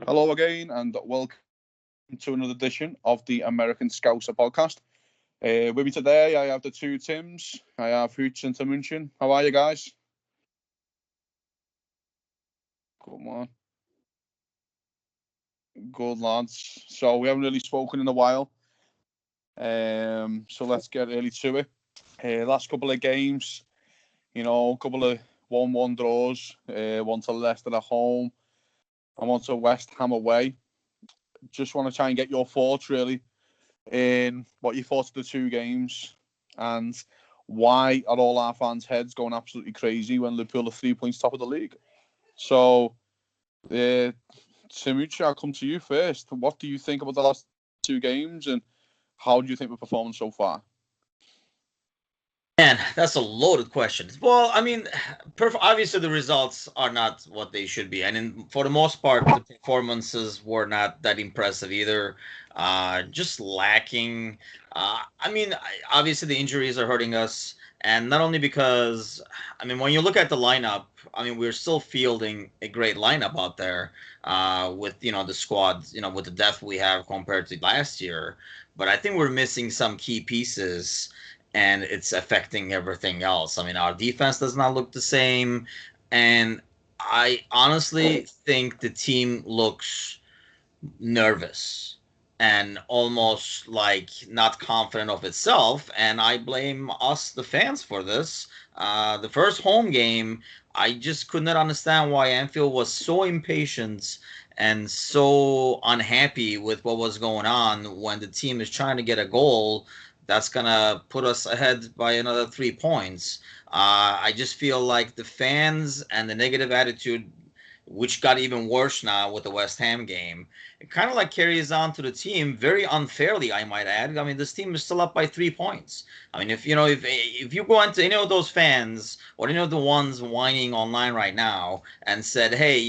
Hello again, and welcome to another edition of the American Scouser podcast. With me today, I have the two Tims. I have Hooch and Timucin. How are you guys? Come on, good lads. So we haven't really spoken in a while. So let's get really to it. Last couple of games, a couple of 1-1 draws. One to Leicester at home, and one to West Ham away. Just want to try and get your thoughts really in what you thought of the two games and why are all our fans' heads going absolutely crazy when Liverpool are 3 points top of the league. So, Timucci, I'll come to you first. What do you think about the last two games and how do you think we're performing so far? Man, that's a loaded question. Well, I mean, obviously the results are not what they should be, and for the most part, the performances were not that impressive either. Just lacking. Obviously the injuries are hurting us, and not only because, I mean, when you look at the lineup, I mean, we're still fielding a great lineup out there, with the squad, with the depth we have compared to last year. But I think we're missing some key pieces and it's affecting everything else. I mean, our defense does not look the same, and I honestly think the team looks nervous and almost like not confident of itself, and I blame us, the fans, for this. The first home game, I just could not understand why Anfield was so impatient and so unhappy with what was going on when the team is trying to get a goal that's gonna put us ahead by another 3 points. I just feel like the fans and the negative attitude, which got even worse now with the West Ham game, it kind of like carries on to the team very unfairly, I might add. I mean, this team is still up by 3 points. I mean, if you go into any of those fans or any of the ones whining online right now and said, hey,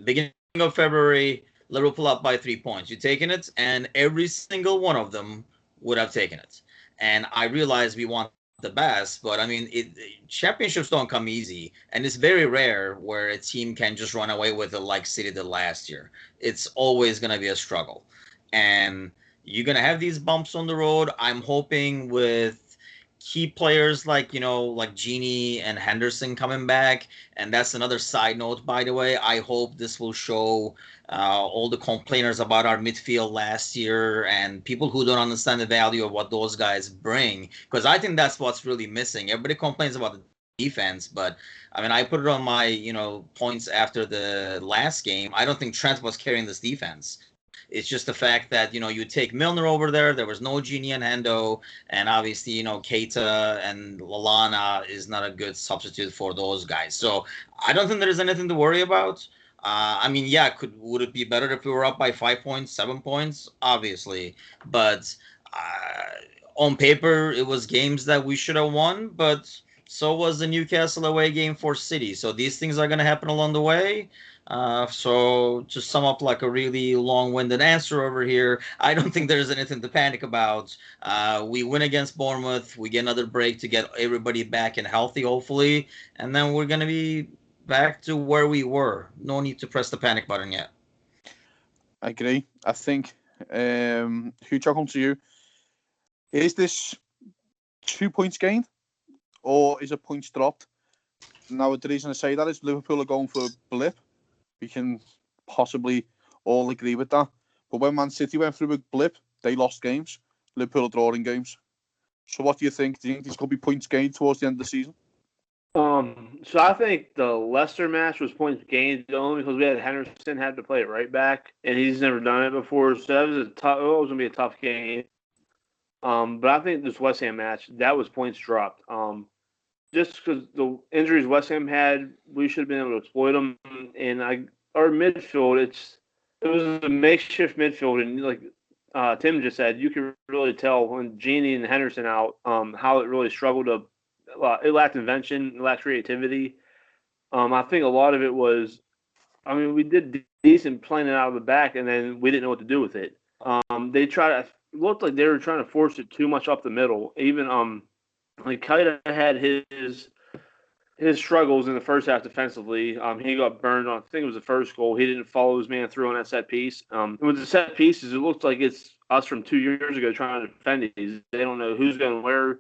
beginning of February, Liverpool up by 3 points, you taking it? And every single one of them would have taken it. And I realize we want the best, but I mean, championships don't come easy, and it's very rare where a team can just run away with it like City did last year. It's always going to be a struggle, and you're going to have these bumps on the road. I'm hoping with key players like Genie and Henderson coming back, and that's another side note, by the way. I hope this will show all the complainers about our midfield last year and people who don't understand the value of what those guys bring, because I think that's what's really missing. Everybody complains about the defense, but I mean, I put it on my points after the last game. I don't think Trent was carrying this defense. It's just the fact that you take Milner over there was no Genie and Hendo, and obviously Keita and Lallana is not a good substitute for those guys. So I don't think there's anything to worry about. I mean, yeah, would it be better if we were up by 5 points, 7 points? Obviously, but on paper, it was games that we should have won. But so was the Newcastle away game for City. So these things are going to happen along the way. So to sum up like a really long-winded answer over here, I don't think there's anything to panic about. We win against Bournemouth. We get another break to get everybody back and healthy, hopefully, and then we're going to be back to where we were. No need to press the panic button yet. I agree. I think, Hooch, I'll come to you. Is this 2 points gained or is it points dropped? Now, the reason I say that is Liverpool are going for a blip. We can possibly all agree with that. But when Man City went through a blip, they lost games. Liverpool are drawing games. So what do you think? Do you think these could be points gained towards the end of the season? So I think the Leicester match was points gained only because we had Henderson had to play it right back, and he's never done it before. So that was it was gonna be a tough game. But I think this West Ham match that was points dropped. Just because the injuries West Ham had, we should have been able to exploit them. And our midfield, it was a makeshift midfield, and like Tim just said, you can really tell when Genie and Henderson out, how it really struggled to. It lacked invention, it lacked creativity. I think a lot of it was, I mean, we did decent playing it out of the back, and then we didn't know what to do with it. It looked like they were trying to force it too much up the middle. Even like Kaita had his his struggles in the first half defensively. He got burned on, I think it was the first goal. He didn't follow his man through on that set piece. With the set pieces, it looks like it's us from 2 years ago trying to defend these. They don't know who's going where. Are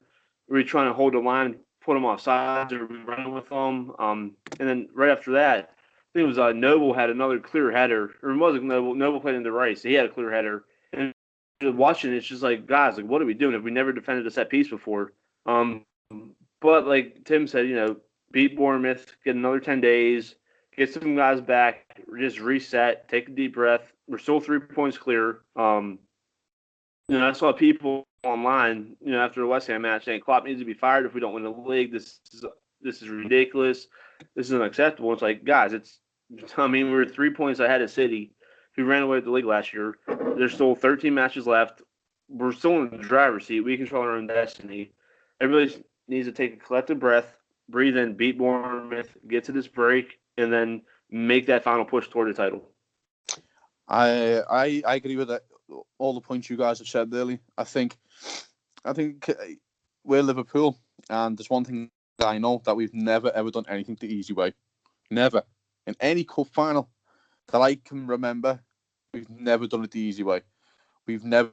we trying to hold the line, put them off sides, or are we running with them? And then right after that, I think it was Noble had another clear header, or it wasn't Noble. Noble played into right, so he had a clear header. And watching it, it's just like, guys, like, what are we doing? Have we never defended a set piece before? But like Tim said, beat Bournemouth, get another 10 days, get some guys back, just reset, take a deep breath. We're still 3 points clear. I saw people online, after the West Ham match saying Klopp needs to be fired if we don't win the league. This is ridiculous. This is unacceptable. It's like, guys, we're 3 points ahead of City, who ran away with the league last year. There's still 13 matches left. We're still in the driver's seat. We control our own destiny. Everybody needs to take a collective breath, breathe in, beat Bournemouth, get to this break, and then make that final push toward the title. I agree with that. All the points you guys have said, really. I think we're Liverpool, and there's one thing that I know, that we've never ever done anything the easy way. Never. In any cup final that I can remember, we've never done it the easy way. We've never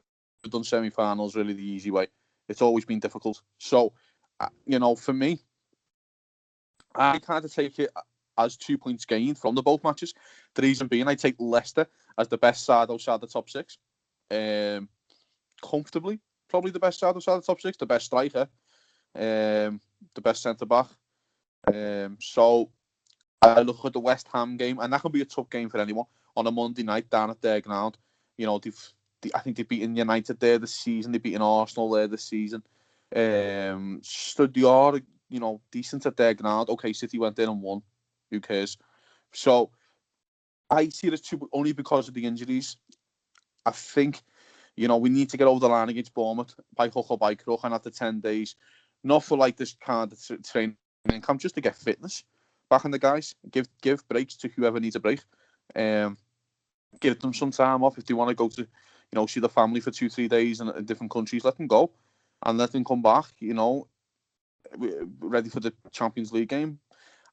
done semi-finals really the easy way. It's always been difficult. So, for me, I kind of take it as 2 points gained from the both matches. The reason being, I take Leicester as the best side outside the top six. Comfortably, probably the best side outside the top six, the best striker, the best centre-back. So I look at the West Ham game, and that can be a tough game for anyone on a Monday night down at their ground. I think they've beaten United there this season. They've beaten Arsenal there this season. So they are, decent at their ground. Okay, City went in and won. Who cares? So I see it as two, only because of the injuries. I think, we need to get over the line against Bournemouth by hook or by crook, and after 10 days, not for like this kind of training camp, just to get fitness back in the guys. Give breaks to whoever needs a break. Give them some time off if they want to go to, see the family for 2-3 days in different countries. Let them go and let them come back, ready for the Champions League game.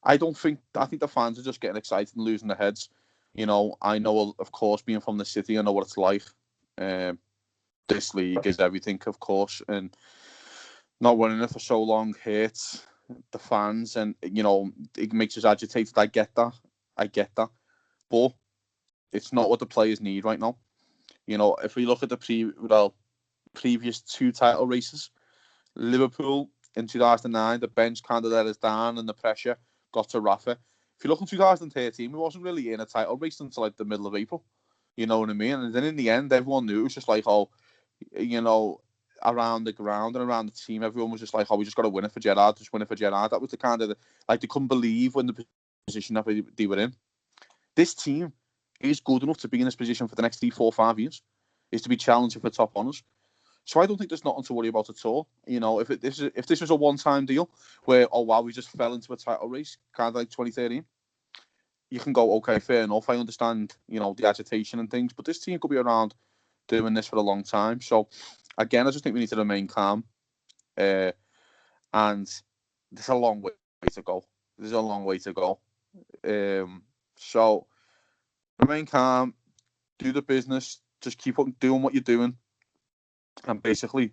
I think the fans are just getting excited and losing their heads. I know, of course, being from the city, I know what it's like. This league is everything, of course, and not winning it for so long hurts the fans, and it makes us agitated. I get that, but it's not what the players need right now. If we look at the previous two title races, Liverpool in 2009, the bench kind of let us down, and the pressure got to Rafa. If you look in 2013, we wasn't really in a title race until like the middle of April. You know what I mean? And then in the end, everyone knew it was just like, around the ground and around the team, everyone was just like, we just got to win it for Gerrard, just win it for Gerrard. That was the kind of, they couldn't believe when the position that they were in. This team is good enough to be in this position for the next 3, 4, 5 years, is to be challenging for top honours. So I don't think there's nothing to worry about at all. If this was a one-time deal where, we just fell into a title race, kind of like 2013, you can go, okay, fair enough. I understand, the agitation and things, but this team could be around doing this for a long time. So again, I just think we need to remain calm. And there's a long way to go. So remain calm, do the business, just keep on doing what you're doing. And basically,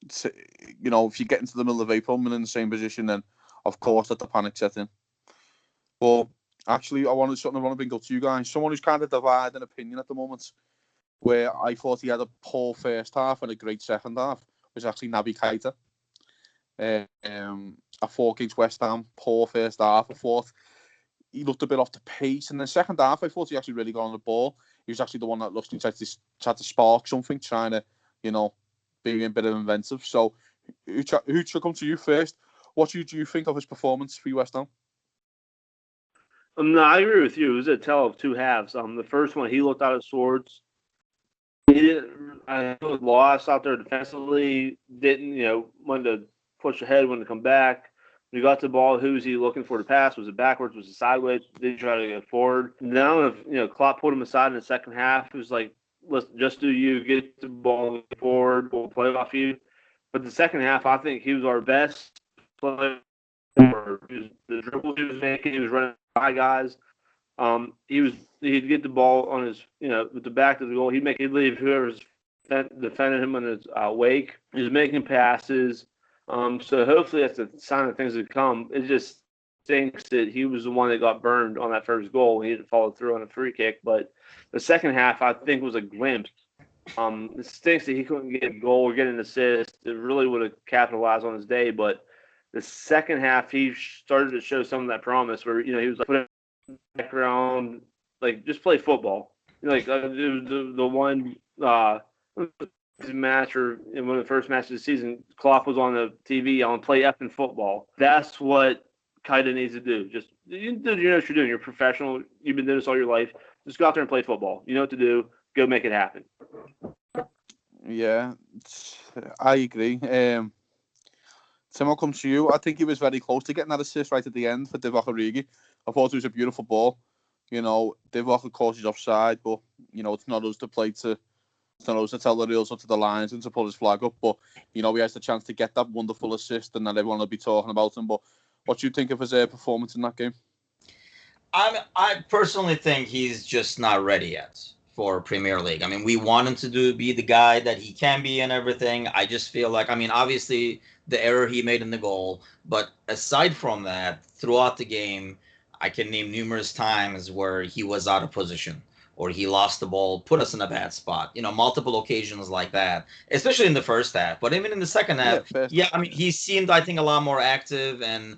if you get into the middle of April and in the same position, then of course let the panic set in. But actually, I want to bring up to you guys, someone who's kind of divided an opinion at the moment, where I thought he had a poor first half and a great second half, was actually Naby Keita. I thought against West Ham, poor first half. I thought he looked a bit off the pace. And the second half, I thought he actually really got on the ball. He was actually the one that looked like he tried to spark something, trying to, be a bit of inventive. So, who should come to you first? What do you think of his performance for West Ham? No, I agree with you. It was a tale of two halves. The first one, he looked out of sorts. He didn't. I was lost out there defensively. Didn't wanted to push ahead, wanted to come back. When he got the ball, who was he looking for to pass? Was it backwards? Was it sideways? Did he try to get forward? Now, if Klopp put him aside in the second half, it was like, listen, just do you, get the ball forward, we'll play off you. But the second half, I think he was our best player The dribbles he was making, he was running by guys. He'd get the ball on his, with the back of the goal. He'd leave whoever's defending him on his wake. He was making passes. So hopefully that's a sign of things to come. It just stinks that he was the one that got burned on that first goal. He didn't follow through on a free kick, but the second half I think was a glimpse. It stinks that he couldn't get a goal or get an assist. It really would have capitalized on his day, but the second half he started to show some of that promise where he was like putting background, like just play football. Like it was the one match or in one of the first matches of the season, Klopp was on the TV on play effing football. That's what Keita needs to do. Just you know what you're doing. You're a professional. You've been doing this all your life. Just go out there and play football. You know what to do. Go make it happen. Yeah, I agree. Tim, I'll come to you. I think he was very close to getting that assist right at the end for Divock Origi. I thought it was a beautiful ball. Divock, of course, is offside, but, it's not us to play to... It's not us to tell the rules or to the lines and to put his flag up, but, he has the chance to get that wonderful assist and then everyone will be talking about him. But what do you think of his performance in that game? I personally think he's just not ready yet for Premier League. I mean, we want him to be the guy that he can be and everything. I just feel like, obviously the error he made in the goal, but aside from that, throughout the game, I can name numerous times where he was out of position or he lost the ball, put us in a bad spot. Multiple occasions like that, especially in the first half. But even in the second half, he seemed, I think, a lot more active. And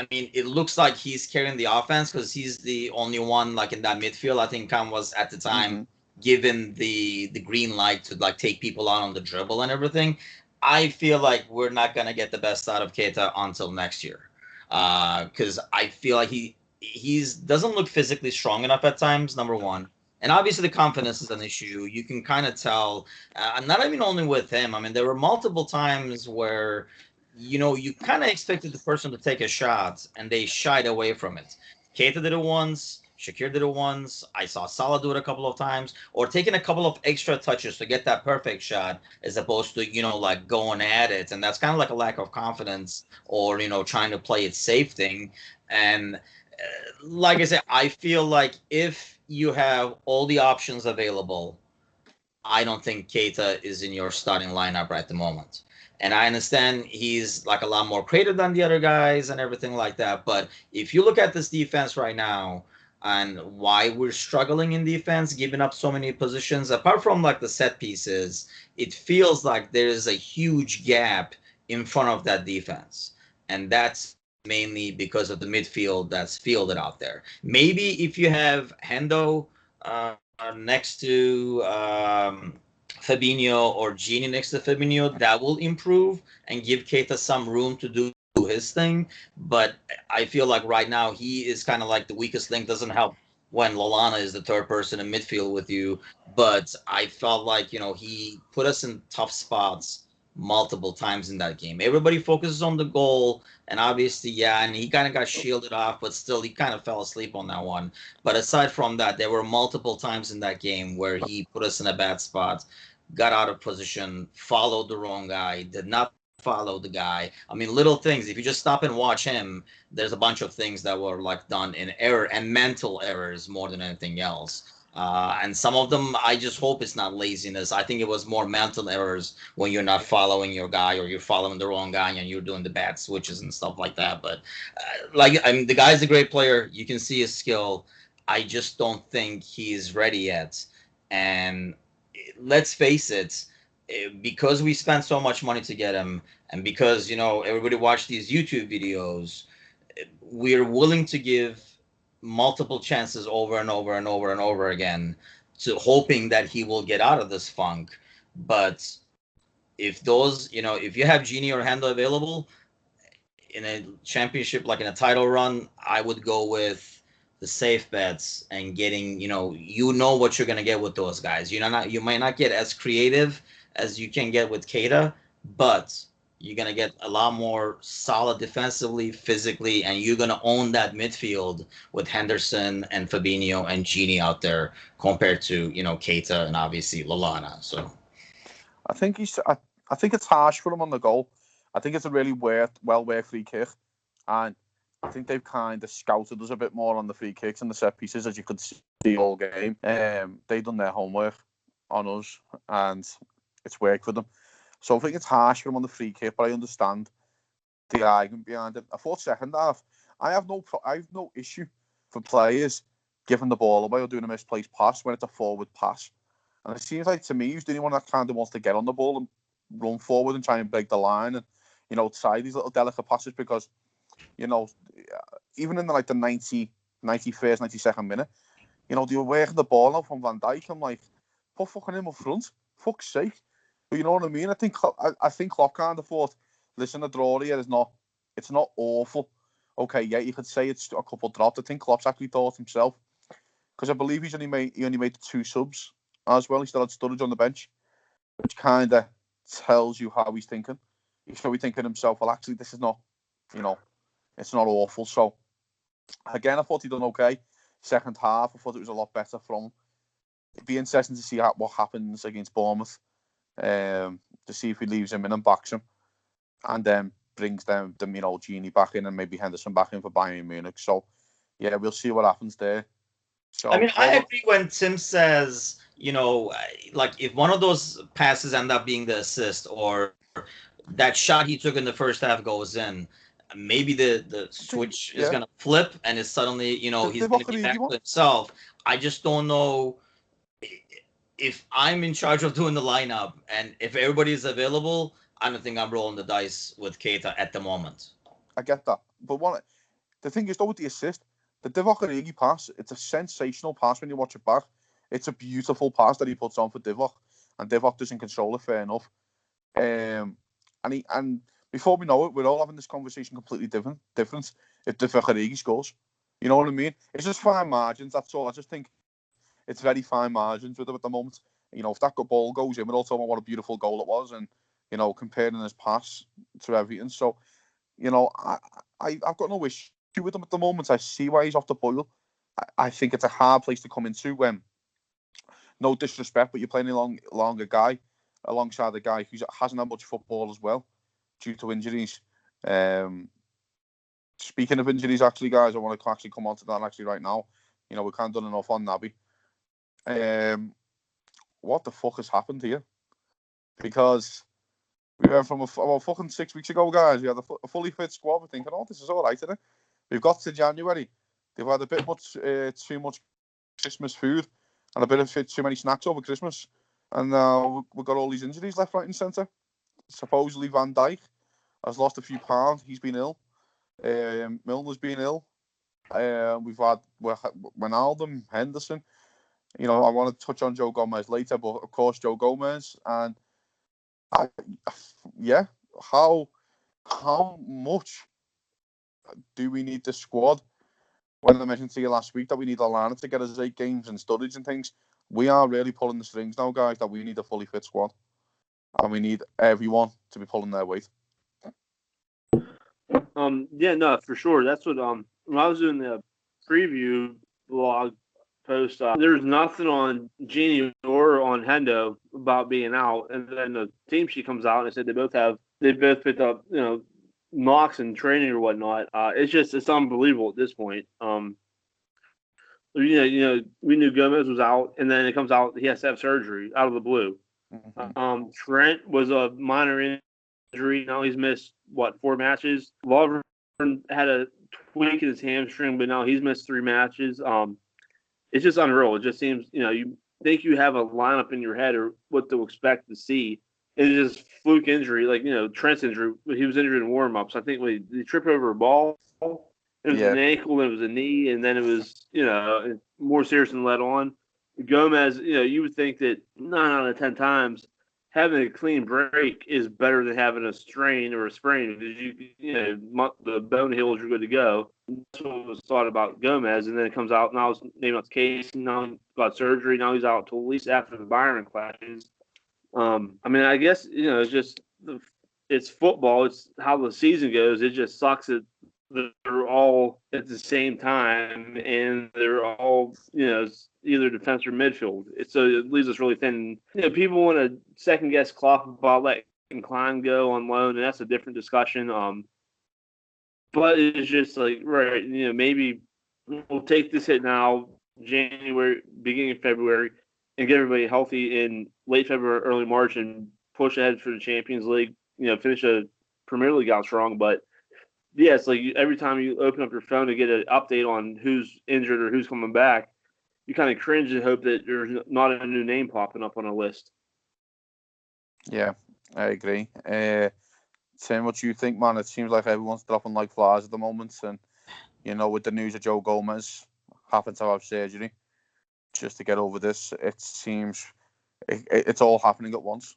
it looks like he's carrying the offense because he's the only one like in that midfield. I think Khan was at the time given the green light to like take people out on the dribble and everything. I feel like we're not gonna get the best out of Keita until next year, because I feel like he doesn't look physically strong enough at times. Number one. And obviously the confidence is an issue. You can kind of tell, not even only with him. There were multiple times where, you kind of expected the person to take a shot and they shied away from it. Keita did it once. Shaqiri did it once. I saw Salah do it a couple of times, or taking a couple of extra touches to get that perfect shot as opposed to, like going at it. And that's kind of like a lack of confidence or, trying to play it safe thing. And like I said, I feel like if you have all the options available, I don't think Keita is in your starting lineup at the moment. And I understand he's like a lot more creative than the other guys and everything like that. But if you look at this defense right now and why we're struggling in defense, giving up so many positions, apart from like the set pieces, it feels like there's a huge gap in front of that defense. And that's mainly because of the midfield that's fielded out there. Maybe if you have Hendo next to Fabinho or Gini next to Fabinho, that will improve and give Keita some room to do his thing. But I feel like right now he is kind of like the weakest link. Doesn't help when Lallana is the third person in midfield with you. But I felt like, he put us in tough spots multiple times in that game. Everybody focuses on the goal, and obviously, and he kind of got shielded off, but still he kind of fell asleep on that one. But aside from that, there were multiple times in that game where he put us in a bad spot, got out of position, followed the wrong guy, did not follow the guy. Little things. If you just stop and watch him, there's a bunch of things that were like done in error and mental errors more than anything else. And some of them, I just hope it's not laziness. I think it was more mental errors when you're not following your guy or you're following the wrong guy and you're doing the bad switches and stuff like that. But the guy's a great player. You can see his skill. I just don't think he's ready yet. And let's face it, because we spent so much money to get him and because, everybody watched these YouTube videos, we're willing to give multiple chances over and over and over and over again to hoping that he will get out of this funk. But if those, if you have Gini or Hendo available in a championship, like in a title run, I would go with the safe bets and getting, what you're going to get with those guys. You might not get as creative as you can get with Keita, but you're going to get a lot more solid defensively, physically, and you're going to own that midfield with Henderson and Fabinho and Gini out there compared to, Keita and obviously Lallana. So I think it's harsh for him on the goal. I think it's a really well-worked free kick. And I think they've kind of scouted us a bit more on the free kicks and the set pieces, as you could see all game. They've done their homework on us, and it's worked for them. So I think it's harsh for them on the free kick, but I understand the argument behind it. I thought second half, I have no issue for players giving the ball away or doing a misplaced pass when it's a forward pass. And it seems like to me, he's the only one that kind of wants to get on the ball and run forward and try and break the line and, try these little delicate passes because, even in the 91st, 92nd minute, they were working the ball out from Van Dijk. I'm like, put fucking him up front. Fuck's sake. But you know what I mean? I think Klopp kind of thought, listen, the draw here it's not awful. Okay, yeah, you could say it's a couple dropped. I think Klopp's actually thought himself, because I believe he only made 2 subs as well. He still had Sturridge on the bench, which kind of tells you how he's thinking. He's probably thinking himself, well, actually, this is not, it's not awful. So, again, I thought he'd done okay. Second half, I thought it was a lot better from him. It'd be interesting to see what happens against Bournemouth, to see if he leaves him in and backs him, and then brings them, Genie back in and maybe Henderson back in for Bayern Munich. So, yeah, we'll see what happens there. So, I mean, I agree when Tim says, if one of those passes end up being the assist or that shot he took in the first half goes in, maybe the switch is going to flip and it's suddenly, he's going to be back to himself. I just don't know if I'm in charge of doing the lineup and if everybody is available. I don't think I'm rolling the dice with Keita at the moment. I get that. But the thing is, though, with the assist, the Divock Origi pass, it's a sensational pass when you watch it back. It's a beautiful pass that he puts on for Divock, and Divock doesn't control it fair enough. And before we know it, we're all having this conversation completely different if Divock Origi scores. You know what I mean? It's just fine margins, that's all. I just think it's very fine margins with him at the moment. If that ball goes in, we're all talking about what a beautiful goal it was, and comparing his pass to everything. So, I've got no issue with him at the moment. I see why he's off the boil. I think it's a hard place to come into when, no disrespect, but you're playing along a guy, alongside a guy who hasn't had much football as well, due to injuries. Speaking of injuries, actually, guys, I want to actually come on to that actually right now. We can't do enough on Naby. What the fuck has happened here? Because we went from about fucking 6 weeks ago, guys. We had a fully fit squad. We're thinking, oh, this is all right, isn't it? We've got to January. They've had a bit too much Christmas food and a bit of too many snacks over Christmas. And now we've got all these injuries left, right and centre. Supposedly Van Dijk has lost a few pounds. He's been ill. Milner's been ill. We've had Wijnaldum, Henderson. I want to touch on Joe Gomez later, but of course Joe Gomez. And how much do we need the squad? When I mentioned to you last week that we need a lineup to get us 8 games and Sturridge and things, we are really pulling the strings now, guys, that we need a fully fit squad. And we need everyone to be pulling their weight. Yeah, no, for sure. That's what when I was doing the preview blog post, there's nothing on Genie or on Hendo about being out, and then the team sheet comes out and it said they both picked up knocks in training or whatnot. It's unbelievable at this point. We knew Gomez was out, and then it comes out he has to have surgery out of the blue. Mm-hmm. Trent was a minor injury. Now he's missed 4 matches. Lovren had a tweak in his hamstring, but now he's missed 3 matches. It's just unreal. It just seems you think you have a lineup in your head or what to expect to see. It's just fluke injury, like Trent's injury. He was injured in warm-ups. I think when he tripped over a ball, it was an ankle, then it was a knee, and then it was more serious than let on. Gomez, you would think that 9 out of 10 times having a clean break is better than having a strain or a sprain because the bone heals are good to go. That's what was thought about Gomez, and then it comes out now. It's named out case. Now he's got surgery. Now he's out till at least after the Bayern clashes. I guess it's football. It's how the season goes. It just sucks that they're all at the same time and they're all either defense or midfield. So it leaves us really thin. People want to second guess Klopp about letting Klein go on loan, and that's a different discussion. But it's just like, right, maybe we'll take this hit now, January, beginning of February, and get everybody healthy in late February, early March, and push ahead for the Champions League. Finish a Premier League out strong. But yeah, it's like every time you open up your phone to get an update on who's injured or who's coming back, you kind of cringe and hope that there's not a new name popping up on a list. Yeah, I agree. Tim, what do you think, man? It seems like everyone's dropping like flies at the moment, and with the news of Joe Gomez having to have surgery just to get over this, it seems it's all happening at once.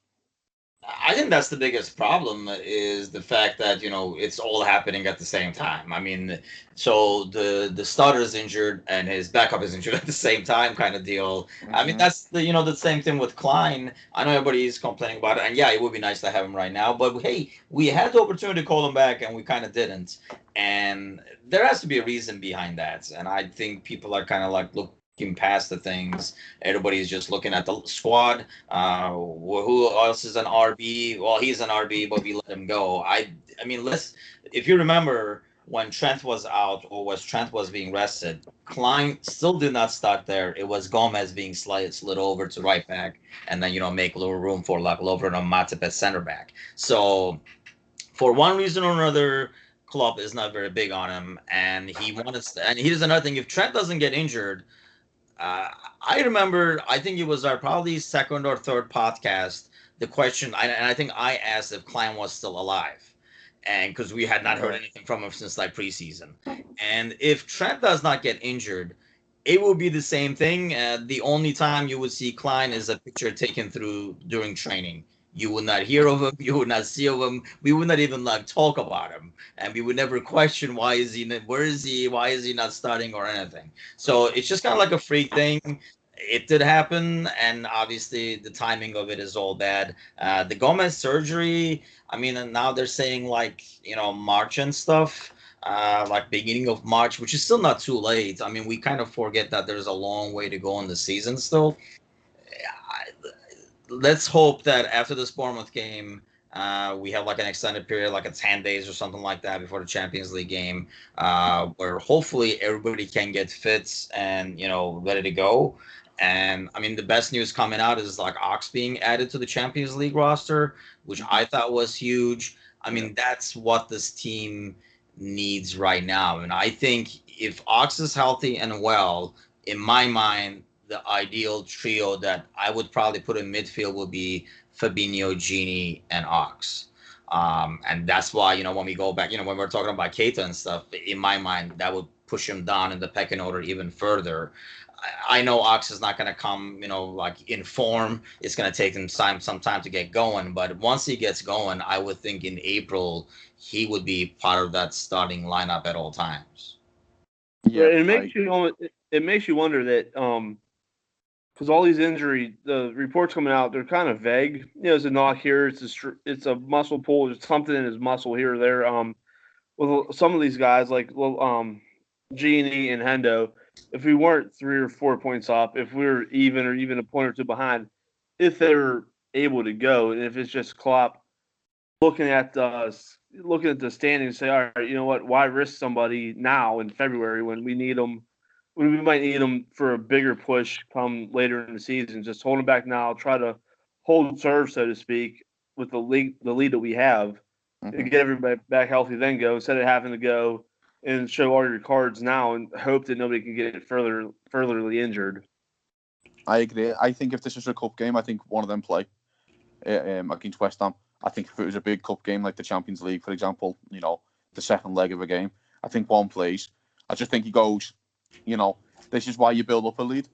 I think that's the biggest problem is the fact that it's all happening at the same time. I mean, so the starter is injured and his backup is injured at the same time, kind of deal. Mm-hmm. I mean, that's the same thing with Klein. I know everybody's complaining about it, and yeah, it would be nice to have him right now. But hey, we had the opportunity to call him back, and we kind of didn't. And there has to be a reason behind that. And I think people are kind of like looking past the things. Everybody's just looking at the squad. Who else is an RB? Well, he's an RB, but we let him go. I mean, if you remember when Trent was out or was Trent was being rested, Klein still did not start there. It was Gomez being slid over to right back, and then make a little room for like Lovren or Matip at center back. So for one reason or another, Klopp is not very big on him, and he wanted. And here's another thing: if Trent doesn't get injured, uh, I remember, I think it was our probably second or third podcast, the question, and I think I asked if Klein was still alive. And because we had not heard anything from him since like preseason. And if Trent does not get injured, it will be the same thing. The only time you would see Klein is a picture taken during training. You would not hear of him. You would not see of him. We would not even like talk about him, and we would never question why is he, where is he, why is he not starting or anything. So it's just kind of like a freak thing. It did happen, and obviously the timing of it is all bad. The Gomez surgery, I mean, and now they're saying like March and stuff, like beginning of March, which is still not too late. I mean, we kind of forget that there's a long way to go in the season still. Let's hope that after this Bournemouth game, we have like an extended period, like a 10 days or something like that before the Champions League game, where hopefully everybody can get fit and, ready to go. And I mean, the best news coming out is like Ox being added to the Champions League roster, which I thought was huge. I mean, that's what this team needs right now. And I think if Ox is healthy and well, in my mind, the ideal trio that I would probably put in midfield would be Fabinho, Gini, and Ox. And that's why, when we go back, when we're talking about Keita and stuff, in my mind, that would push him down in the pecking order even further. I know Ox is not going to come, like in form. It's going to take him some time to get going. But once he gets going, I would think in April, he would be part of that starting lineup at all times. Yeah, it makes you wonder that because all these the reports coming out, they're kind of vague. It's a knock here, it's a muscle pull, there's something in his muscle here or there. With some of these guys like Genie and Hendo, if we weren't 3 or 4 points off, if we were even or even a point or two behind, if they were able to go, and if it's just Klopp looking at the standings and say, all right, you know what? Why risk somebody now in February when we need them? When we might need them for a bigger push come later in the season. Just hold them back now. Try to hold serve, so to speak, with the lead that we have, and get everybody back healthy. Then go instead of having to go and show all your cards now and hope that nobody can get furtherly injured. I agree. I think if this is a cup game, I think one of them play against West Ham. I think if it was a big cup game like the Champions League, for example, the second leg of a game, I think one plays. I just think he goes, this is why you build up a lead.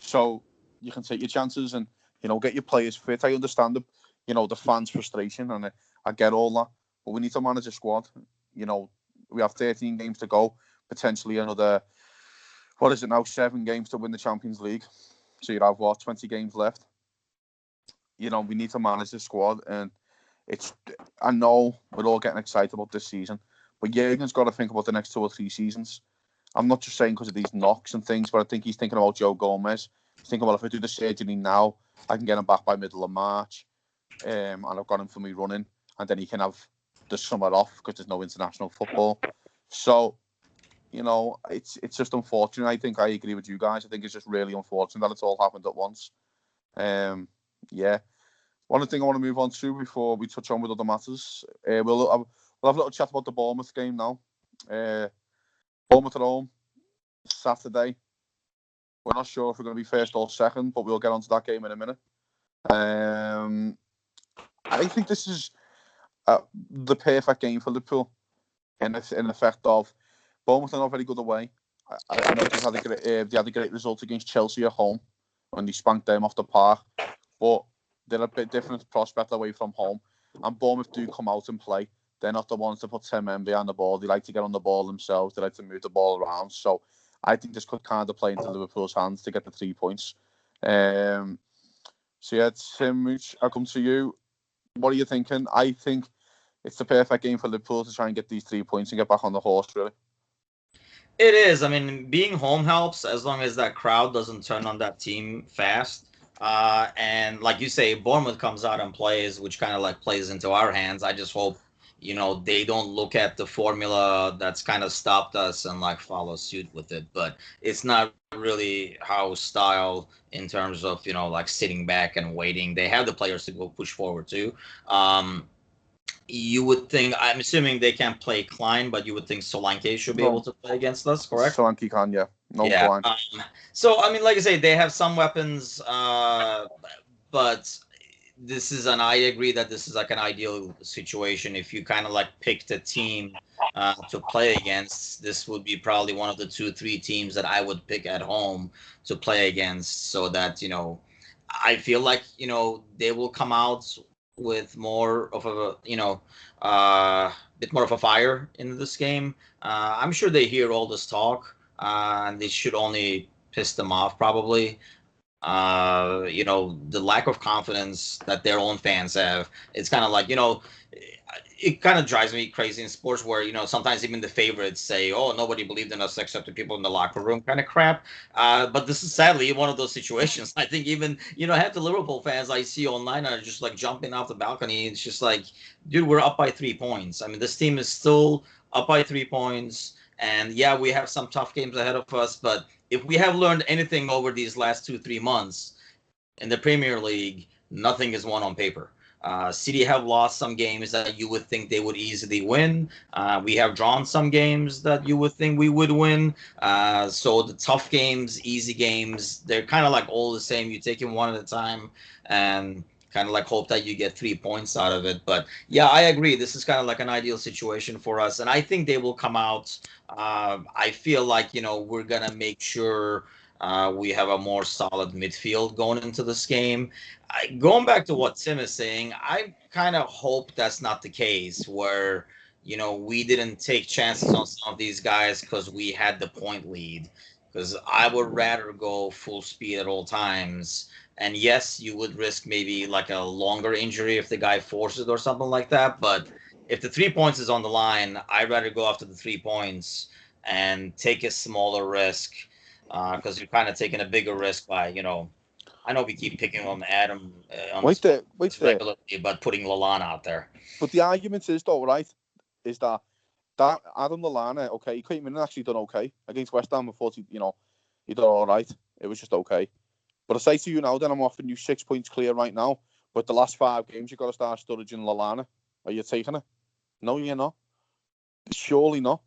So you can take your chances and, get your players fit. I understand the fans' frustration, and I get all that. But we need to manage a squad. We have 13 games to go, potentially another, 7 games to win the Champions League. So you'd have, 20 games left. We need to manage the squad, and I know we're all getting excited about this season, but Jurgen's got to think about the next 2 or 3 seasons. I'm not just saying because of these knocks and things, but I think he's thinking about Joe Gomez. He's thinking, well, if I do the surgery now, I can get him back by middle of March, and I've got him for me running, and then he can have the summer off because there's no international football. So, it's just unfortunate. I think I agree with you guys. I think it's just really unfortunate that it's all happened at once. Yeah. One thing I want to move on to before we touch on with other matters, we'll have a little chat about the Bournemouth game now. Bournemouth at home, Saturday. We're not sure if we're going to be first or second, but we'll get onto that game in a minute. I think this is the perfect game for Liverpool in effect of Bournemouth are not very good away. I know they had a great result against Chelsea at home when they spanked them off the park, but they're a bit different prospect away from home. And Bournemouth do come out and play. They're not the ones to put 10 men behind the ball. They like to get on the ball themselves. They like to move the ball around. So I think this could kind of play into Liverpool's hands to get the 3 points. So yeah, Tim, Hooch, I'll come to you. What are you thinking? I think it's the perfect game for Liverpool to try and get these 3 points and get back on the horse, really. It is. I mean, being home helps as long as that crowd doesn't turn on that team fast. And like you say, Bournemouth comes out and plays, which kind of like plays into our hands. I just hope, they don't look at the formula that's kind of stopped us and like follow suit with it. But it's not really how style in terms of, like sitting back and waiting. They have the players to go push forward too. You would think, I'm assuming they can't play Klein, but you would think Solanke should be able to play against us, correct? Solanke can, yeah. No Yeah. Klein. So, I mean, like I say, they have some weapons, but I agree that this is like an ideal situation. If you kind of like picked a team to play against, this would be probably one of the 2-3 teams that I would pick at home to play against so that, I feel like, they will come out with more of a bit more of a fire in this game. I'm sure they hear all this talk, and they should only piss them off probably. The lack of confidence that their own fans have. It's kind of like, it kind of drives me crazy in sports where, sometimes even the favorites say, oh, nobody believed in us except the people in the locker room kind of crap. But this is sadly one of those situations. I think even, half the Liverpool fans I see online are just like jumping off the balcony. It's just like, dude, we're up by 3 points. I mean, this team is still up by 3 points. And yeah, we have some tough games ahead of us. But if we have learned anything over these last 2-3 months in the Premier League, nothing is won on paper. City have lost some games that you would think they would easily win. We have drawn some games that you would think we would win. So the tough games, easy games, they're kind of like all the same. You take them one at a time and kind of like hope that you get 3 points out of it. But yeah, I agree. This is kind of like an ideal situation for us. And I think they will come out. I feel like, we're going to make sure we have a more solid midfield going into this game. Going back to what Tim is saying, I kind of hope that's not the case where, we didn't take chances on some of these guys because we had the point lead. Because I would rather go full speed at all times. And yes, you would risk maybe like a longer injury if the guy forces it or something like that. But if the 3 points is on the line, I'd rather go after the 3 points and take a smaller risk because you're kind of taking a bigger risk by, I know we keep picking on Adam Wait there. regularly, but putting Lallana out there. But the argument is, though, right, is that Adam Lallana, okay, he came in and actually done okay. Against West Ham, I thought, he done all right. It was just okay. But I say to you now, then I'm offering you 6 points clear right now. But the last 5 games, you've got to start Sturridge and Lallana. Are you taking it? No, you're not. Surely not.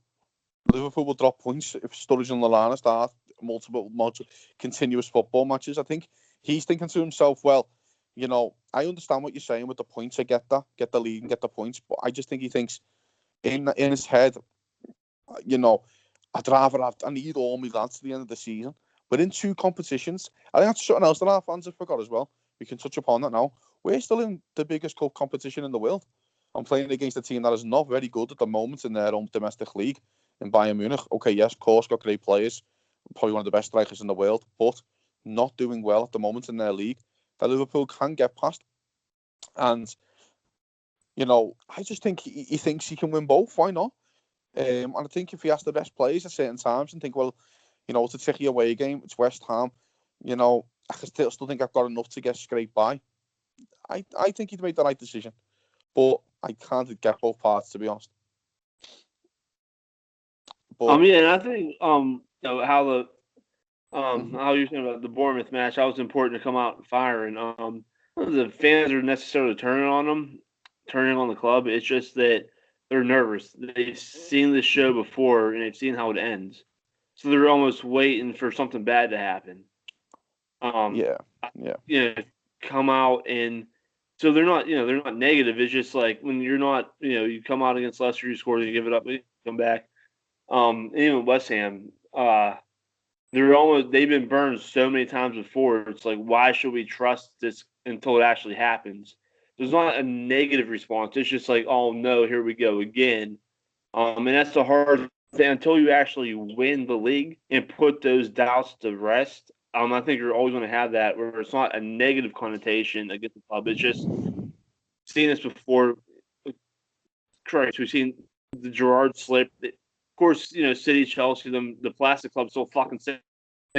Liverpool will drop points if Sturridge and Lallana start multiple continuous football matches. I think he's thinking to himself, well, I understand what you're saying with the points. I get that. Get the lead and get the points. But I just think he thinks in his head, I need all my lads to the end of the season. But in 2 competitions, I think that's something else that our fans have forgot as well. We can touch upon that now. We're still in the biggest cup competition in the world. I'm playing against a team that is not very good at the moment in their own domestic league in Bayern Munich. Okay, yes, of course, got great players, probably one of the best strikers in the world, but not doing well at the moment in their league that Liverpool can get past. And, I just think he thinks he can win both. Why not? And I think if he has the best players at certain times and think, well, it's a tricky away game, it's West Ham, I still think I've got enough to get scraped by. I think he'd made the right decision. But I can't get both parts, to be honest. But Yeah, and I think how how you're saying about the Bournemouth match, how it's important to come out and fire, and the fans are necessarily turning on the club. It's just that they're nervous. They've seen this show before and they've seen how it ends, so they're almost waiting for something bad to happen. yeah. Come out, and so they're not negative. It's just like when you're not, you come out against Leicester, you score, you give it up, you come back. And even West Ham, they've been burned so many times before. It's like, why should we trust this until it actually happens? There's not a negative response. It's just like, oh no, here we go again. And that's the hard thing until you actually win the league and put those doubts to rest. I think you're always going to have that where it's not a negative connotation against the club. It's just seen this before. Correct. We've seen the Gerrard slip. Of course, City, Chelsea, the plastic club still fucking sing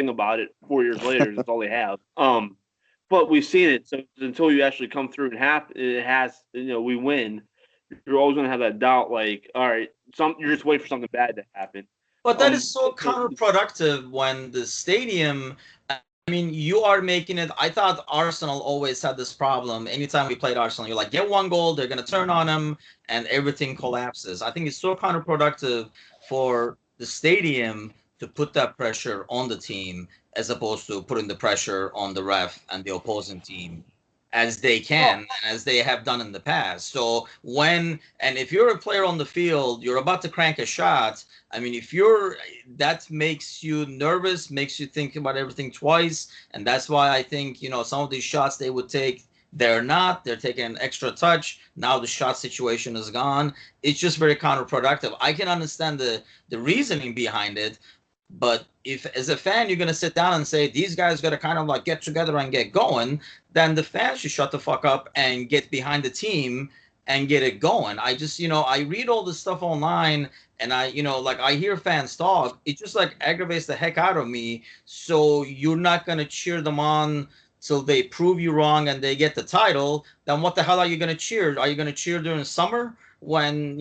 about it 4 years later. That's all they have. But we've seen it. So until you actually come through and we win, you're always going to have that doubt. Like, all right, you're just waiting for something bad to happen. But that is so counterproductive when the stadium. I mean, you are making it. I thought Arsenal always had this problem. Anytime we played Arsenal, you're like, get one goal, they're going to turn on them, and everything collapses. I think it's so counterproductive for the stadium to put that pressure on the team as opposed to putting the pressure on the ref and the opposing team as they can, as they have done in the past. So if you're a player on the field, you're about to crank a shot. I mean, that makes you nervous, makes you think about everything twice. And that's why I think, some of these shots they would take, they're taking an extra touch. Now the shot situation is gone. It's just very counterproductive. I can understand the reasoning behind it. But if, as a fan, you're going to sit down and say, these guys got to kind of like get together and get going, then the fans should shut the fuck up and get behind the team and get it going. I just, I read all this stuff online and I hear fans talk. It just like aggravates the heck out of me. So you're not going to cheer them on till they prove you wrong and they get the title. Then what the hell are you going to cheer? Are you going to cheer during summer when,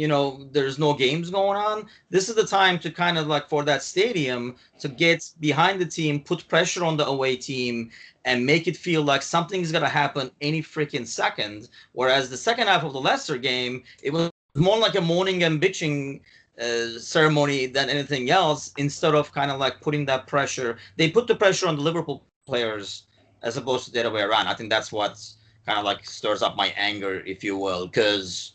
there's no games going on? This is the time to kind of like for that stadium to get behind the team, put pressure on the away team, and make it feel like something's going to happen any freaking second. Whereas the second half of the Leicester game, it was more like a mourning and bitching ceremony than anything else, instead of kind of like putting that pressure. They put the pressure on the Liverpool players as opposed to the other way around. I think that's what kind of like stirs up my anger, if you will, because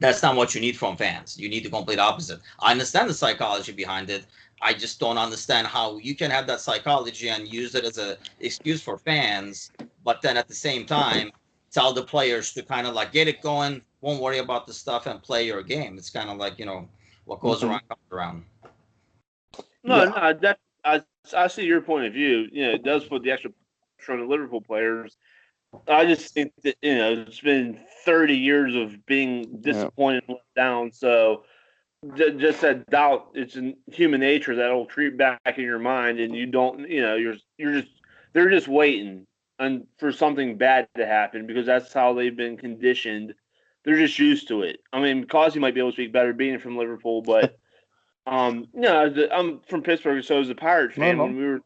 that's not what you need from fans. You need the complete opposite. I understand the psychology behind it. I just don't understand how you can have that psychology and use it as an excuse for fans, but then at the same time tell the players to kind of like get it going, won't worry about the stuff and play your game. It's kind of like, what goes around comes around. No, I see your point of view. It does put the extra pressure on the Liverpool players. I just think that it's been 30 years of being disappointed and let down. So just that doubt, it's in human nature that'll creep back in your mind, and you don't, they're just waiting for something bad to happen because that's how they've been conditioned. They're just used to it. I mean, Cozzy might be able to speak better being from Liverpool, but I'm from Pittsburgh, so as a Pirate fan, when we've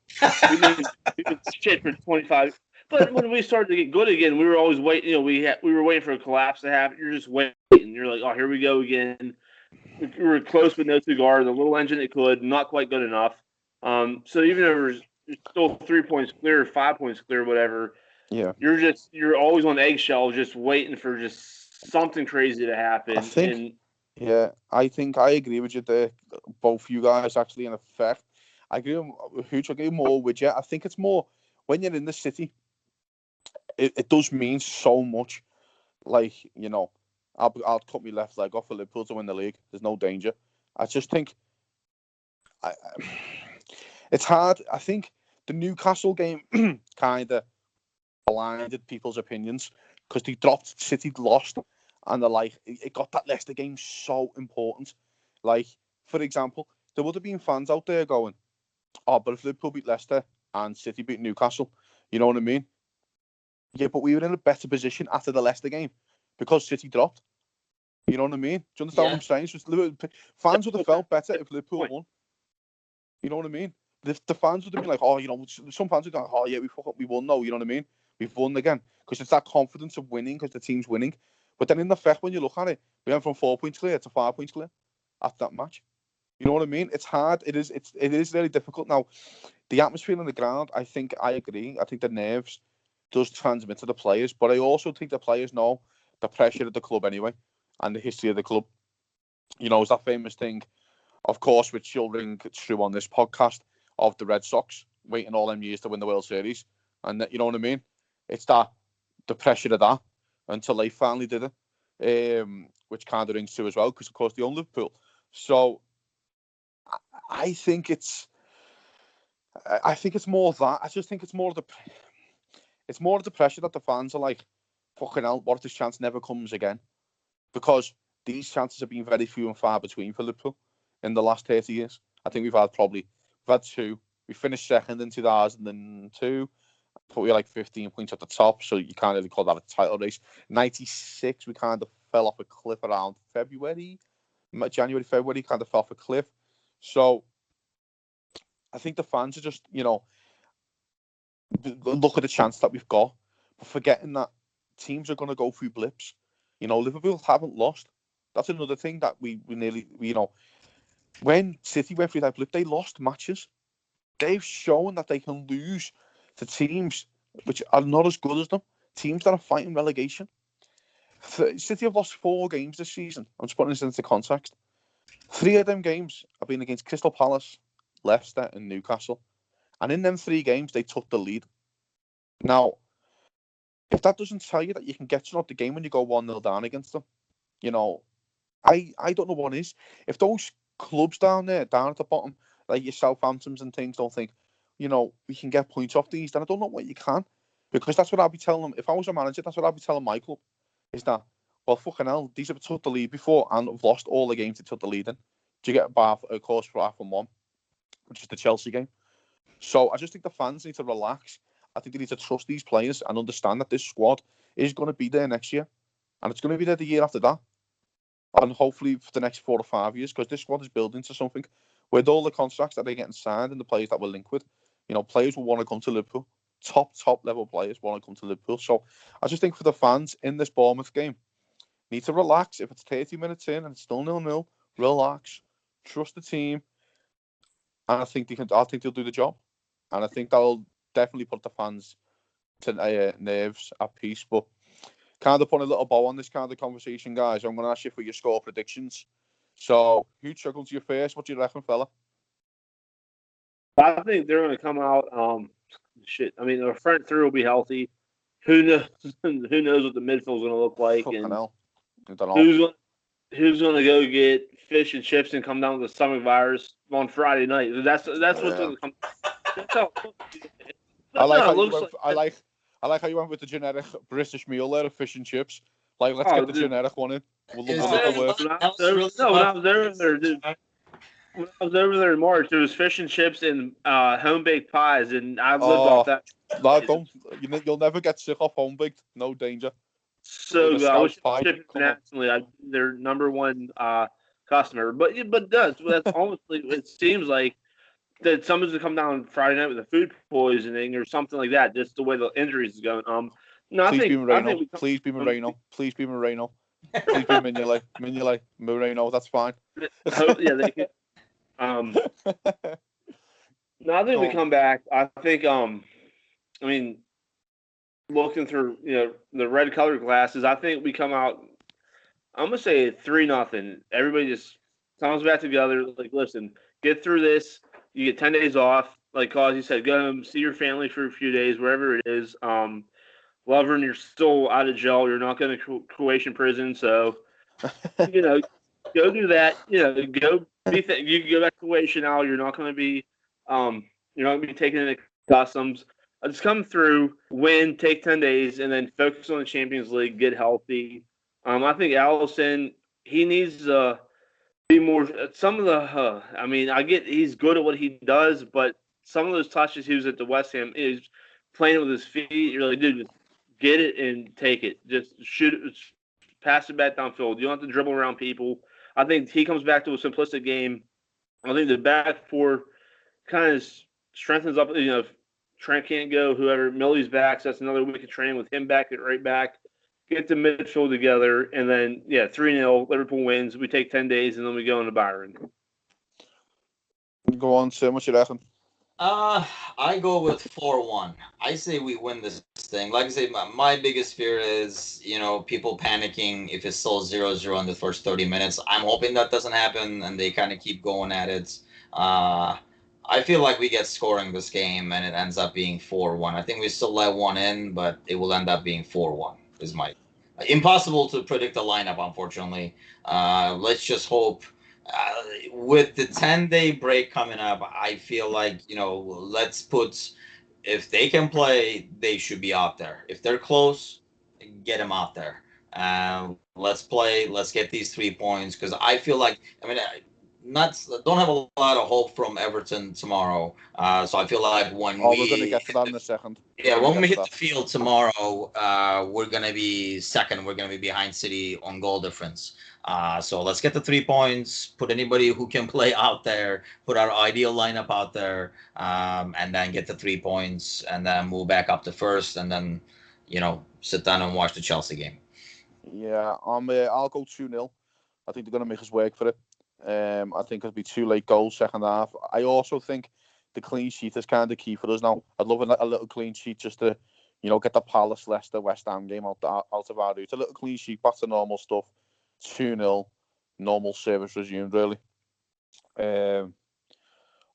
been shit for 25. But when we started to get good again, we were always waiting. We were waiting for a collapse to happen. You're just waiting. You're like, oh, here we go again. We were close with no cigar, the little engine it could, not quite good enough. So even if there's still 3 points clear, 5 points clear, whatever. Yeah. You're always on eggshells, just waiting for just something crazy to happen. I think I agree with you there. Both you guys actually, in effect. I agree with Hooch. I agree more with you. I think it's more when you're in the city. It does mean so much. Like, I'll cut my left leg off for Liverpool to win the league. There's no danger. I just think it's hard. I think the Newcastle game kind of blinded people's opinions because they dropped, City lost, and they're like, it got that Leicester game so important. Like, for example, there would have been fans out there going, oh, but if Liverpool beat Leicester and City beat Newcastle, you know what I mean? Yeah, but we were in a better position after the Leicester game because City dropped. You know what I mean? Do you understand what I'm saying? It's just fans would have felt better if Liverpool won. You know what I mean? The fans would have been like, oh, some fans would be like, oh yeah, we won. No, you know what I mean? We've won again because it's that confidence of winning because the team's winning. But then in effect, when you look at it, we went from 4 points clear to 5 points clear after that match. You know what I mean? It's hard. It is very difficult. Now, the atmosphere on the ground, I agree. I think the nerves does transmit to the players, but I also think the players know the pressure of the club anyway and the history of the club. It's that famous thing, of course, which you'll ring true on this podcast, of the Red Sox waiting all them years to win the World Series. And you know what I mean? It's the pressure of that until they finally did it, which kind of rings true as well, because of course they own Liverpool. So I think it's more of that. I just think it's more of the pressure that the fans are like, fucking hell, what if this chance never comes again? Because these chances have been very few and far between for Liverpool in the last 30 years. I think we've had two. We finished second in 2002, but we were like 15 points at the top, so you can't really call that a title race. 96, we kind of fell off a cliff around January, February, kind of fell off a cliff. So I think the fans are just, look at the chance that we've got, but forgetting that teams are going to go through blips. Liverpool haven't lost. That's another thing that we nearly, when City went through that blip, they lost matches. They've shown that they can lose to teams which are not as good as them, teams that are fighting relegation. City have lost 4 games this season. I'm just putting this into context. 3 of them games have been against Crystal Palace, Leicester and Newcastle. And in them 3 games, they took the lead. Now, if that doesn't tell you that you can get to the game when you go 1-0 down against them, I don't know what is. If those clubs down at the bottom, like your Southamptons and things, don't think, we can get points off these, then I don't know what you can. Because that's what I'd be telling them. If I was a manager, that's what I'd be telling my club. Is that, well, fucking hell, these have took the lead before and have lost all the games they took the lead in. Do you get a course for 1-1, which is the Chelsea game? So I just think the fans need to relax. I think they need to trust these players and understand that this squad is going to be there next year. And it's going to be there the year after that. And hopefully for the next 4 or 5 years, because this squad is building to something. With all the contracts that they're getting signed and the players that we're linked with, players will want to come to Liverpool. Top level players want to come to Liverpool. So I just think for the fans in this Bournemouth game, need to relax. If it's 30 minutes in and it's still 0-0, relax, trust the team, and I think they'll do the job. And I think that'll definitely put the fans to nerves at peace. But kind of put a little bow on this kind of conversation, guys. I'm going to ask you for your score predictions. So, Hooch, I'll go to you first. What do you reckon, fella? I think they're going to come out. I mean, the front three will be healthy. Who knows? Who knows what the midfield's going to look like? Fucking and hell. I don't know. Who's going to go get fish and chips and come down with the stomach virus on Friday night? That's what's going to come. That's how I like how you went with the generic British meal there of fish and chips. Like, let's get the generic one in. We'll look at the work. When I was over there, dude. When I was over there in March, there was fish and chips and home baked pies, and I lived off that. No, you'll never get sick off home baked. No danger. So I wish nationally, I'd be their number one customer. But that's honestly, it seems like that someone's gonna come down Friday night with a food poisoning or something like that. Just the way the injuries is going. No, Please be Moreno. Please be Moreno. Please be Moreno. Please be Mignolet. Moreno. That's fine. Yeah, they can. No, I think we come back. I think I mean, looking through the red colored glasses, I think we come out. I'm gonna say 3-0. Everybody just comes back together. Like, listen, get through this. You get 10 days off. Like Cozzy said, go home, see your family for a few days, wherever it is. Lovern, you're still out of jail. You're not going to Croatian prison, so go do that. Go you can go back to Croatia now. You're not going to be taken into customs. Just come through, win, take 10 days, and then focus on the Champions League, get healthy. I think Allison, he needs to be more. Some of the, I get he's good at what he does, but some of those touches he was at the West Ham is playing with his feet. You're like, dude, get it and take it. Just shoot it, pass it back downfield. You don't have to dribble around people. I think he comes back to a simplistic game. I think the back four kind of strengthens up. If Trent can't go, whoever Millie's back, so that's another week of training with him back at right back. Get the midfield together, and then 3-0. Liverpool wins. We take 10 days, and then we go into Byron. Go on, Sam. What you reckon? I go with 4-1. I say we win this thing. Like I say, my biggest fear is, people panicking if it's still 0-0 in the first 30 minutes. I'm hoping that doesn't happen and they kind of keep going at it. I feel like we get scoring this game and it ends up being 4-1. I think we still let one in, but it will end up being 4-1 is my impossible to predict the lineup, unfortunately. Let's just hope. With the 10-day break coming up, I feel like, let's put, if they can play, they should be out there. If they're close, get them out there. Let's play. Let's get these 3 points because I feel like, don't have a lot of hope from Everton tomorrow. So I feel like we're going to get to that in a second. Yeah, when we hit the field tomorrow, we're going to be second. We're going to be behind City on goal difference. So let's get the 3 points, put anybody who can play out there, put our ideal lineup out there, and then get the 3 points and then move back up to first and then, sit down and watch the Chelsea game. Yeah, I'll go 2-0. I think they're going to make us work for it. I think it'll be 2 late goals second half. I also think the clean sheet is kind of key for us now. I'd love a little clean sheet just to, get the Palace, Leicester, West Ham game out of our route. A little clean sheet, back to normal stuff. 2-0, normal service resumed, really.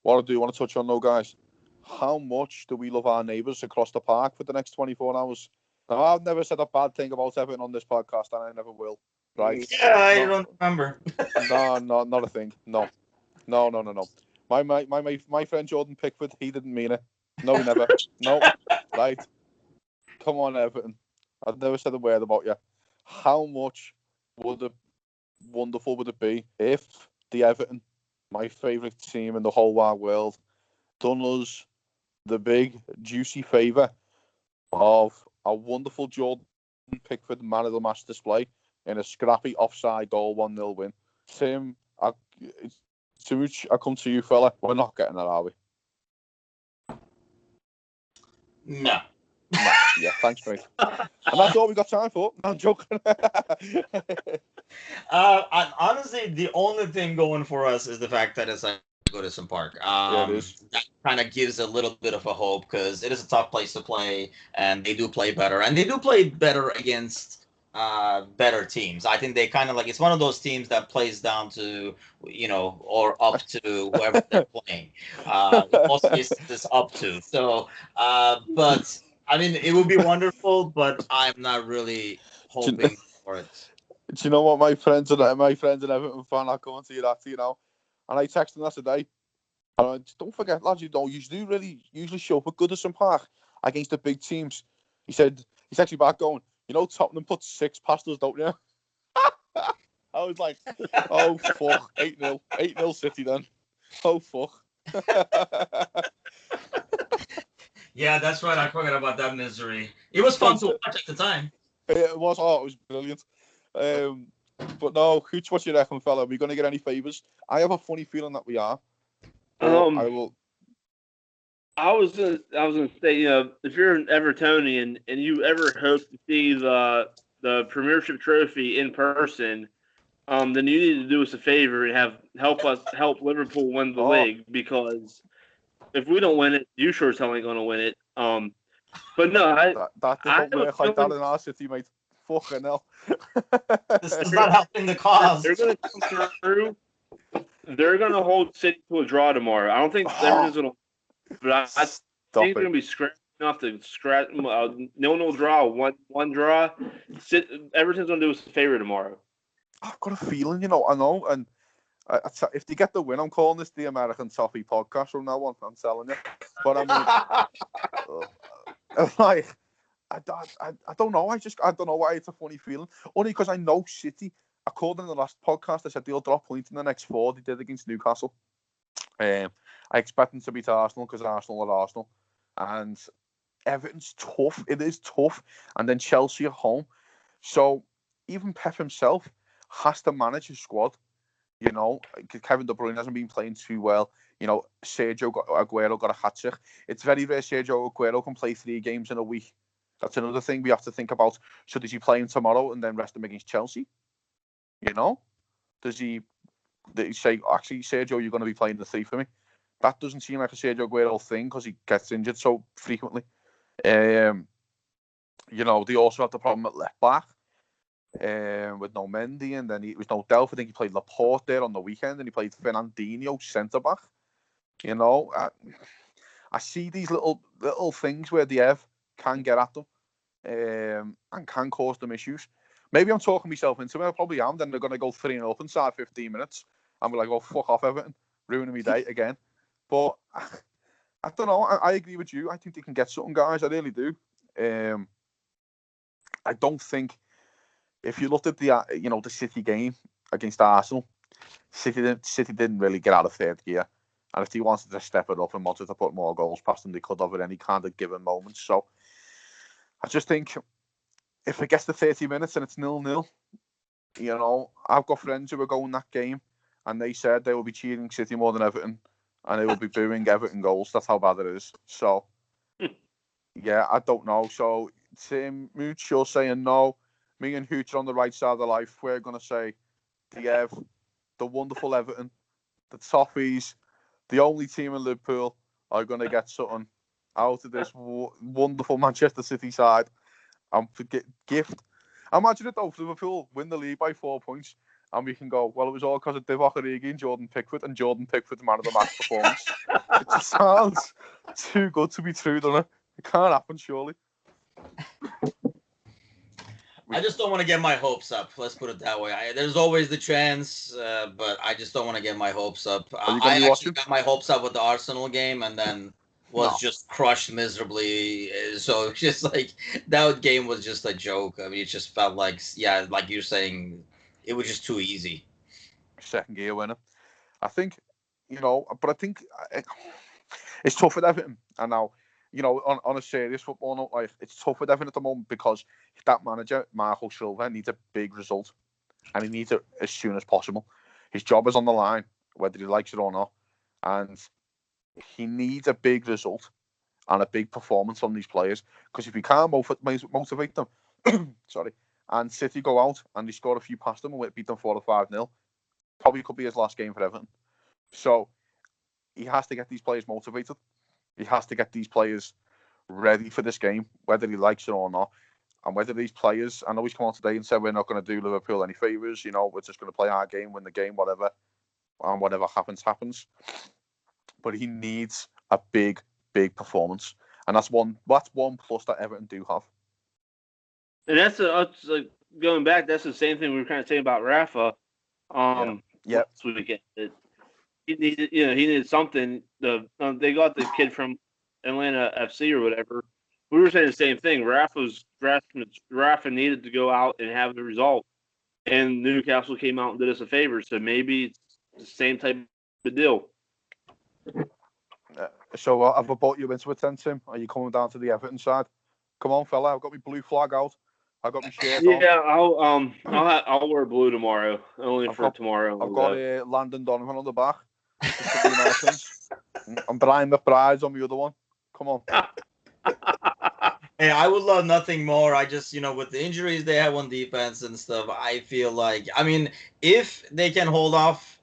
What I do want to touch on, though, guys, how much do we love our neighbours across the park for the next 24 hours? Now, I've never said a bad thing about Everton on this podcast, and I never will. Right? Yeah, I don't remember. No, not a thing. No. My friend Jordan Pickford, he didn't mean it. No, he never. No. Right. Come on, Everton. I've never said a word about you. How much wonderful would it be if the Everton, my favourite team in the whole wide world, done us the big, juicy favour of a wonderful Jordan Pickford man of the match display in a scrappy offside goal 1-0 win. Tim, Hooch, I come to you, fella. We're not getting that, are we? No. Yeah, thanks, mate. And that's all we got time for. I'm joking. Honestly, the only thing going for us is the fact that it's like Goodison Park. Yeah, it is. That kind of gives a little bit of a hope because it is a tough place to play, and they do play better, and they do play better against better teams. I think they kind of it's one of those teams that plays down to or up to whoever they're playing. Mostly it's up to. So, but I mean, it would be wonderful, but I'm not really hoping for it. Do you know what my friends and Everton fan are coming to you that, and I texted them that today. And I don't forget, lads, you do really usually show up at Goodison Park against the big teams. He said he's actually back going. Tottenham put 6 past us, don't you? I was like, oh fuck, 8-0, 8-0 City then. Oh fuck. Yeah, that's right. I forgot about that misery. It was fun to watch at the time. It was. Oh, it was brilliant. But no, Hooch, what you reckon, fella? Are we going to get any favours? I have a funny feeling that we are. I will. I was gonna say, if you're an Evertonian and you ever hope to see the Premiership trophy in person, then you need to do us a favor and help Liverpool win the league, because if we don't win it, you sure as hell ain't gonna win it. But no, that doesn't work like that in our city, mate. Fucking hell. This is not helping the cause. They're gonna come through. They're gonna hold City to a draw tomorrow. I don't think Everton's gonna. But I think they're going to be scratching enough to scratch. No draw, one draw. Everton's going to do us a favor tomorrow. I've got a feeling, I know. And if they get the win, I'm calling this the American Toffee podcast from now on. I'm telling you. But I don't know. I don't know why it's a funny feeling. Only because I know City. According to the last podcast, I said they'll drop points in the next 4 they did against Newcastle. I expect them to beat Arsenal because Arsenal are Arsenal. And Everton's tough. It is tough. And then Chelsea at home. So even Pep himself has to manage his squad. Kevin De Bruyne hasn't been playing too well. Sergio Aguero got a hat-trick. It's very rare Sergio Aguero can play 3 games in a week. That's another thing we have to think about. So does he play him tomorrow and then rest him against Chelsea? Does he say, actually, Sergio, you're going to be playing the 3 for me? That doesn't seem like a Sergio Aguero thing because he gets injured so frequently. They also had the problem at left back with no Mendy, and then it was no Delph. I think he played Laporte there on the weekend, and he played Fernandinho centre back. I see these little things where the can get at them and can cause them issues. Maybe I'm talking myself into it. I probably am. Then they're going to go 3-0 up inside 15 minutes. I'm like, oh, fuck off, Everton. Ruining my day again. But I don't know. I agree with you. I think they can get something, guys. I really do. I don't think, if you looked at the City game against Arsenal, City didn't really get out of third gear. And if they wanted to step it up and wanted to put more goals past them, they could have at any kind of given moment. So I just think if it gets to 30 minutes and it's 0-0, I've got friends who are going that game and they said they will be cheering City more than Everton and they will be booing Everton goals. That's how bad it is. So, yeah, I don't know. So, Tim, Mooch, you're saying no. Me and Hooch are on the right side of the life. We're going to say the wonderful Everton, the Toffees, the only team in Liverpool are going to get something out of this wonderful Manchester City side. And gift. Imagine it though, if Liverpool win the league by 4 points, and we can go, well, it was all because of Divock Origi and Jordan Pickford's man of the match performance. It just sounds too good to be true, doesn't it? It can't happen, surely. I just don't want to get my hopes up. Let's put it that way. There's always the chance, but I just don't want to get my hopes up. I actually got my hopes up with the Arsenal game, and then was just crushed miserably. So just like that game was just a joke. I mean, it just felt like, like you're saying, it was just too easy. Second gear winner. I think, but I think it's tough with Everton. And now, on a serious football note, like, it's tough with Everton at the moment because that manager, Marco Silva, needs a big result. And he needs it as soon as possible. His job is on the line, whether he likes it or not. And he needs a big result and a big performance on these players, because if he can't motivate them, and City go out and they score a few past them and beat them 4 or 5-0, probably could be his last game for Everton. So he has to get these players motivated. He has to get these players ready for this game, whether he likes it or not. And whether these players, I know he's come on today and said we're not going to do Liverpool any favours, we're just going to play our game, win the game, whatever. And whatever happens. But he needs a big, big performance, and that's one plus that Everton do have. And that's going back. That's the same thing we were kind of saying about Rafa. Last weekend. He needed something. They got the kid from Atlanta FC or whatever. We were saying the same thing. Rafa needed to go out and have the result, and Newcastle came out and did us a favor. So maybe it's the same type of deal. So I've brought you into it then, Tim. Are you coming down to the Everton side? Come on, fella. I've got my blue flag out. I've got my shirt on. Yeah, I'll wear blue tomorrow. Only for tomorrow. I've got Landon Donovan on the back. And Brian McBride's on the other one. Come on. Hey, I would love nothing more. I just, with the injuries they have on defense and stuff, I feel like, if they can hold off,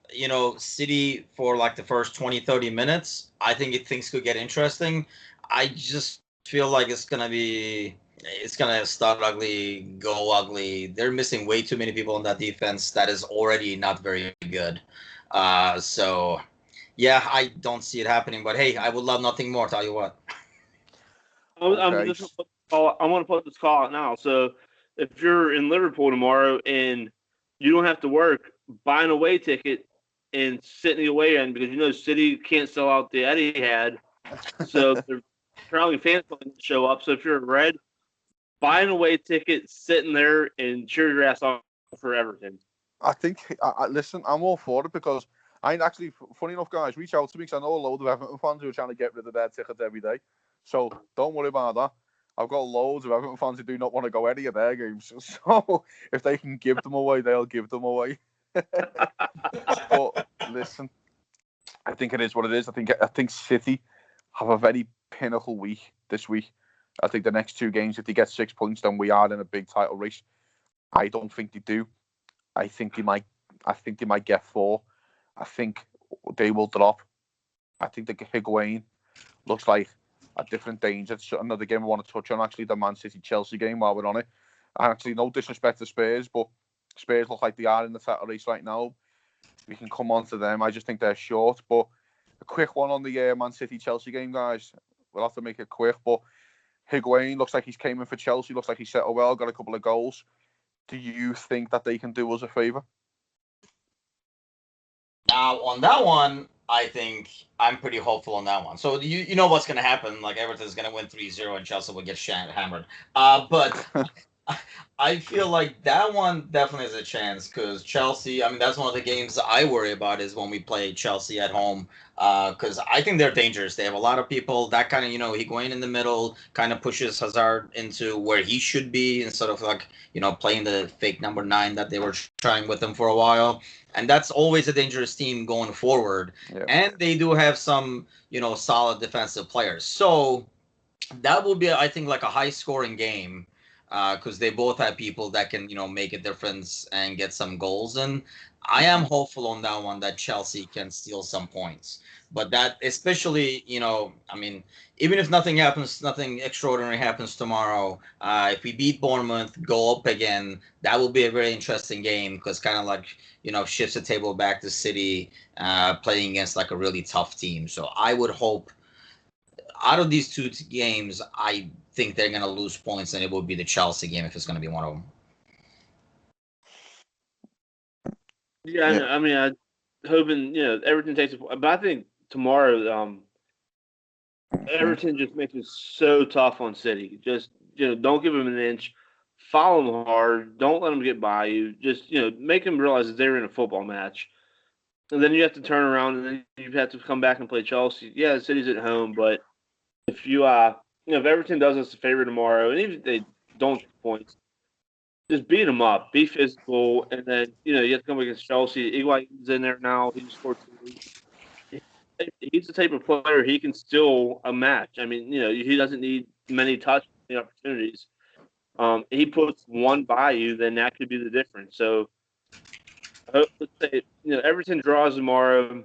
City for like the first 20, 30 minutes, I think things could get interesting. I just feel like it's going to start ugly, go ugly. They're missing way too many people on that defense that is already not very good. So, yeah, I don't see it happening. But, hey, I would love nothing more, tell you what. I'm going to put this call out now. So, if you're in Liverpool tomorrow and you don't have to work, buy an away ticket and sit in the away end, because City can't sell out the Etihad, so they're traveling fans don't show up. So if you're a Red, buy an away ticket, sit in there, and cheer your ass off for Everton. I think, listen, I'm all for it, because I actually, funny enough, guys, reach out to me, because I know a load of Everton fans who are trying to get rid of their tickets every day. So don't worry about that. I've got loads of Everton fans who do not want to go any of their games. So if they can give them away, they'll give them away. But listen, I think it is what it is. I think City have a very pinnacle week this week. I think the next 2 games, if they get 6 points, then we are in a big title race. I don't think they do. I think they might. I think they might get 4. I think they will drop. I think the Higuain looks like a different danger. It's another game I want to touch on, actually, the Man City-Chelsea game while we're on it. Actually, no disrespect to Spurs, but Spurs look like they are in the title race right now. We can come on to them. I just think they're short. But a quick one on the Man City-Chelsea game, guys. We'll have to make it quick. But Higuain looks like he's came in for Chelsea. Looks like he's settled well, got a couple of goals. Do you think that they can do us a favour? Now, on that one, I think I'm pretty hopeful on that one. So you know what's going to happen. Like, Everton's going to win 3-0 and Chelsea will get hammered. But I feel like that one definitely has a chance because Chelsea, I mean, that's one of the games I worry about is when we play Chelsea at home because I think they're dangerous. They have a lot of people that kind of, Higuain in the middle kind of pushes Hazard into where he should be instead of like, playing the fake number 9 that they were trying with him for a while. And that's always a dangerous team going forward. Yeah. And they do have some, solid defensive players. So that will be, I think, like a high-scoring game because they both have people that can, make a difference and get some goals. And I am hopeful on that one that Chelsea can steal some points. But that especially, I mean, even if nothing extraordinary happens tomorrow, if we beat Bournemouth, go up again, that will be a very interesting game because kind of like, shifts the table back to City playing against like a really tough team. So I would hope out of these 2 games, I think they're going to lose points and it will be the Chelsea game if it's going to be one of them. Yeah. I mean, I'm hoping, Everton takes it. But I think tomorrow, Everton just makes it so tough on City. Just, don't give them an inch. Follow them hard. Don't let them get by you. Just, make them realize that they're in a football match. And then you have to turn around and then you have to come back and play Chelsea. Yeah, the City's at home, but if you, if Everton does us a favor tomorrow, and even if they don't get points, just beat them up, be physical, and then, you have to come against Chelsea. Higuain's in there now. He just scored 2. He's the type of player he can steal a match. I mean, he doesn't need many touch opportunities. He puts one by you, then that could be the difference. So, let's say, Everton draws tomorrow,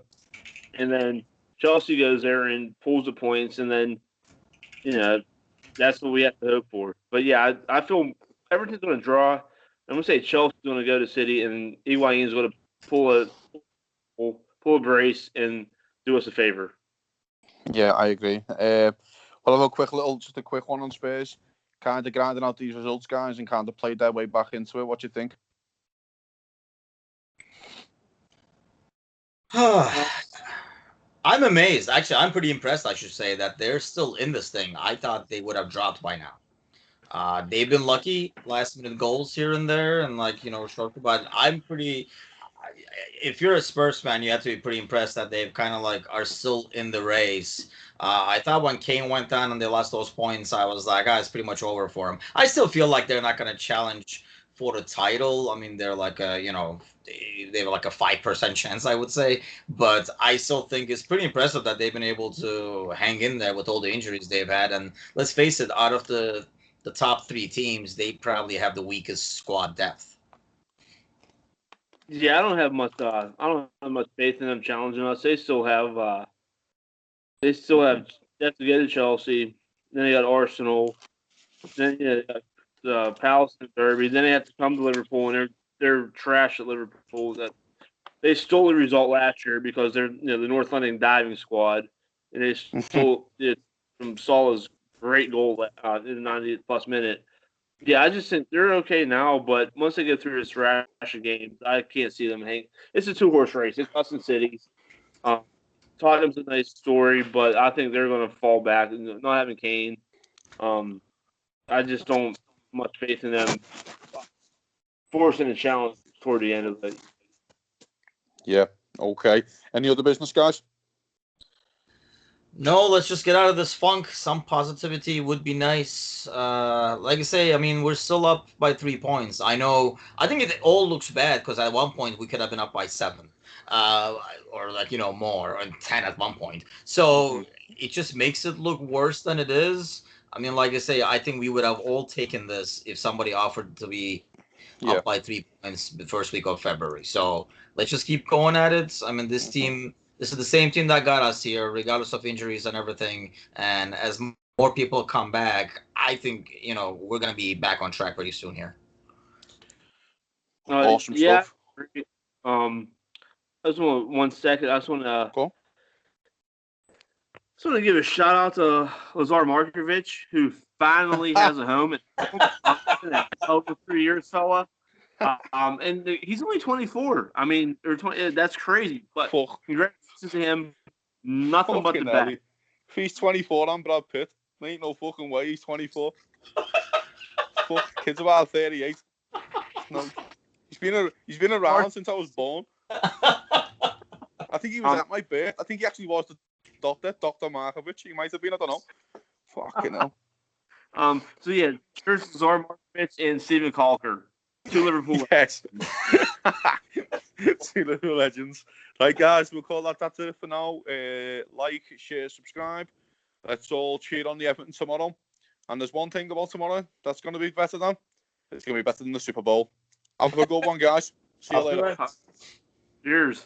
and then Chelsea goes there and pulls the points, and then, that's what we have to hope for. But, yeah, I feel Everton's going to draw. I'm going to say Chelsea's going to go to City, and Higuain's going to pull a brace and do us a favor. Yeah, I agree. Well, I'll have just a quick one on Spurs. Kind of grinding out these results, guys, and kind of played their way back into it. What do you think? I'm amazed. Actually, I'm pretty impressed, I should say, that they're still in this thing. I thought they would have dropped by now. They've been lucky, last-minute goals here and there, and, short. But I'm pretty... If you're a Spurs fan, you have to be pretty impressed that they've kind of, are still in the race. I thought when Kane went down and they lost those points, I was like, it's pretty much over for them. I still feel like they're not going to challenge for the title. I mean, they're like a, they have like a 5% chance, I would say. But I still think it's pretty impressive that they've been able to hang in there with all the injuries they've had. And let's face it, out of the top 3 teams, they probably have the weakest squad depth. Yeah, I don't have much faith in them challenging us. They still have they have to get to Chelsea. Then they got Arsenal. Then you got the Palace and Derby. Then they have to come to Liverpool, and they're trash at Liverpool. That they stole the result last year because they're the North London diving squad, and they stole it from Salah's great goal in the 90th plus minute. Yeah, I just think they're okay now, but once they get through this rash of games, I can't see them hang. It's a 2-horse race. It's us and City. Tottenham's a nice story, but I think they're going to fall back. Not having Kane, I just don't have much faith in them forcing a challenge toward the end of it. Yeah, okay. Any other business, guys? No, let's just get out of this funk. Some positivity would be nice. Like I say, I mean, we're still up by 3 points. I think it all looks bad because at one point we could have been up by 7. or like more, or 10 at one point. So it just makes it look worse than it is. I mean, like I say, I think we would have all taken this if somebody offered to be Yeah. up by 3 points the first week of February. So let's just keep going at it. I mean, this team, this is the same team that got us here, regardless of injuries and everything. And as more people come back, I think, we're going to be back on track pretty soon here. Awesome yeah. stuff. I just want 1 second. I just want to Go. give a shout out to Lazar Markovic, who finally has a home at over 3 years, fella. And he's only 24. I mean, or 20. That's crazy. But congratulations to him. Nothing but the best. If he's 24, I'm Brad Pitt. There ain't no fucking way he's 24. Fuck, kid's about 38. No, he's been around since I was born. I think he was at my birth. I think he actually was the doctor, Dr. Markovic. He might have been. I don't know. Fucking hell. So yeah, there's Lazar Markovic and Steven Calker. 2 Liverpool. Yes. 2 Liverpool legends. Right, guys, we'll call that's it for now. Like, share, subscribe. Let's all cheer on the Everton tomorrow. And there's one thing about tomorrow that's going to be better than. It's going to be better than the Super Bowl. Have a good one, guys. See you later. Cheers.